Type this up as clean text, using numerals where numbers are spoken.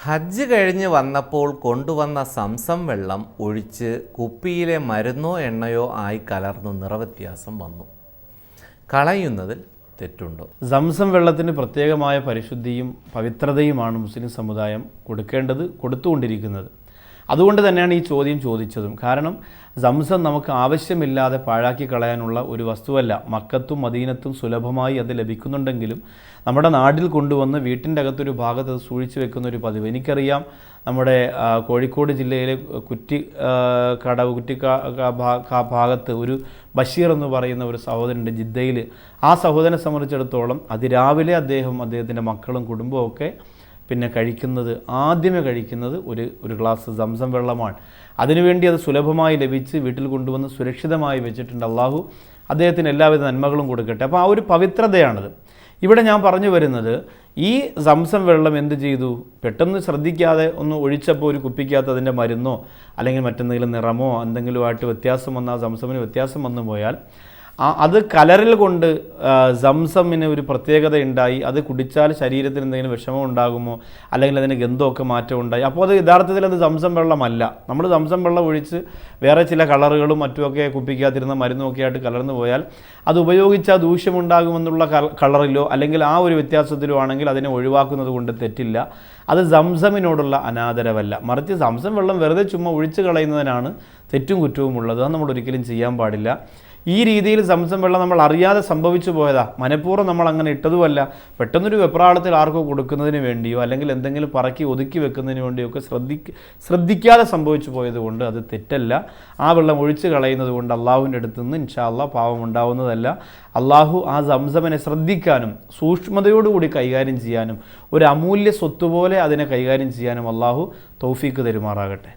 ഹജ്ജ് കഴിഞ്ഞ് വന്നപ്പോൾ കൊണ്ടുവന്ന സംസം വെള്ളം ഒഴിച്ച് കുപ്പിയിലെ മരുന്നോ എണ്ണയോ ആയി കലർന്നു നിറവ്യത്യാസം വന്നു. കളയുന്നതിൽ തെറ്റുണ്ടോ? സംസം വെള്ളത്തിന് പ്രത്യേകമായ പരിശുദ്ധിയും പവിത്രതയുമാണ് മുസ്ലിം സമുദായം കൊടുത്തുകൊണ്ടിരിക്കുന്നത്. അതുകൊണ്ട് തന്നെയാണ് ഈ ചോദ്യം ചോദിച്ചതും. കാരണം സംസം നമുക്ക് ആവശ്യമില്ലാതെ പാഴാക്കി കളയാനുള്ള ഒരു വസ്തുവല്ല. മക്കത്തും മദീനത്തും സുലഭമായി അത് ലഭിക്കുന്നുണ്ടെങ്കിലും നമ്മുടെ നാട്ടിൽ കൊണ്ടുവന്ന് വീട്ടിൻ്റെ അകത്തൊരു ഭാഗത്ത് അത് സൂക്ഷിച്ചു വെക്കുന്ന ഒരു പതിവ് എനിക്കറിയാം. നമ്മുടെ കോഴിക്കോട് ജില്ലയിലെ കുറ്റി ഭാഗത്ത് ഒരു ബഷീർ എന്ന് പറയുന്ന ഒരു സഹോദരനുണ്ട് ജിദ്ദയിൽ. ആ സഹോദരനെ സംബന്ധിച്ചിടത്തോളം അതിരാവിലെ അദ്ദേഹത്തിൻ്റെ മക്കളും കുടുംബവും ഒക്കെ ആദ്യമേ കഴിക്കുന്നത് ഒരു ഗ്ലാസ് സംസം വെള്ളമാണ്. അതിനുവേണ്ടി അത് സുലഭമായി ലഭിച്ച് വീട്ടിൽ കൊണ്ടുവന്ന് സുരക്ഷിതമായി വെച്ചിട്ടുണ്ട്. അള്ളാഹു അദ്ദേഹത്തിന് എല്ലാവിധ നന്മകളും കൊടുക്കട്ടെ. അപ്പോൾ ആ ഒരു പവിത്രതയാണത്. ഇവിടെ ഞാൻ പറഞ്ഞു വരുന്നത്, ഈ സംസം വെള്ളം എന്ത് ചെയ്തു, പെട്ടെന്ന് ശ്രദ്ധിക്കാതെ ഒന്ന് ഒഴിച്ചപ്പോൾ ഒരു കുപ്പിക്കകത്ത് അതിൻ്റെ മരുന്നോ അല്ലെങ്കിൽ മറ്റെന്തെങ്കിലും നിറമോ എന്തെങ്കിലുമായിട്ട് വ്യത്യാസം വന്നാൽ സംസമിന് വ്യത്യാസം വന്നു പോയാൽ അത് കലരൽ കൊണ്ട് സംസമിന് ഒരു പ്രത്യേകത ഉണ്ടായി. അത് കുടിച്ചാൽ ശരീരത്തിന് എന്തെങ്കിലും വിഷമം ഉണ്ടാകുമോ അല്ലെങ്കിൽ അതിന് ഗന്ധമൊക്കെ മാറ്റം ഉണ്ടായി. അപ്പോൾ അത് യഥാർത്ഥത്തിൽ അത് സംസം വെള്ളമല്ല. നമ്മൾ സംസം വെള്ളം ഒഴിച്ച് വേറെ ചില കളറുകളും മറ്റുമൊക്കെ കുപ്പിക്കാതിരുന്ന മരുന്നുമൊക്കെ ആയിട്ട് കലർന്നു പോയാൽ അത് ഉപയോഗിച്ചാൽ ദൂഷ്യമുണ്ടാകുമെന്നുള്ള കളറിലോ അല്ലെങ്കിൽ ആ ഒരു വ്യത്യാസത്തിലോ ആണെങ്കിൽ അതിനെ ഒഴിവാക്കുന്നത് കൊണ്ട് തെറ്റില്ല. അത് സംസമിനോടുള്ള അനാദരവല്ല, മറിച്ച് സംസം വെള്ളം വെറുതെ ചുമ്മാ ഒഴിച്ച് കളയുന്നതിനാണ് തെറ്റും കുറ്റവും ഉള്ളത്. അത് നമ്മൾ ഒരിക്കലും ചെയ്യാൻ പാടില്ല. ഈ രീതിയിൽ സംസം വെള്ളം നമ്മൾ അറിയാതെ സംഭവിച്ചു പോയതാ, മനഃപൂർവ്വം നമ്മൾ അങ്ങനെ ഇട്ടതുമല്ല. പെട്ടെന്നൊരു വെപ്രാളത്തിൽ ആർക്കോ കൊടുക്കുന്നതിന് വേണ്ടിയോ അല്ലെങ്കിൽ എന്തെങ്കിലും പറക്കി ഒതുക്കി വെക്കുന്നതിന് വേണ്ടിയോ ഒക്കെ ശ്രദ്ധിക്കാതെ സംഭവിച്ചു പോയതുകൊണ്ട് അത് തെറ്റല്ല. ആ വെള്ളം ഒഴിച്ച് കളയുന്നത് കൊണ്ട് അള്ളാഹുവിൻ്റെ അടുത്ത് നിന്ന് ഇൻഷാ അള്ളാഹ് പാവം ഉണ്ടാവുന്നതല്ല. അള്ളാഹു ആ സംസമിനെ ശ്രദ്ധിക്കാനും സൂക്ഷ്മതയോടുകൂടി കൈകാര്യം ചെയ്യാനും ഒരു അമൂല്യ സ്വത്തുപോലെ അതിനെ കൈകാര്യം ചെയ്യാനും അള്ളാഹു തൗഫീക്ക് തരുമാറാകട്ടെ.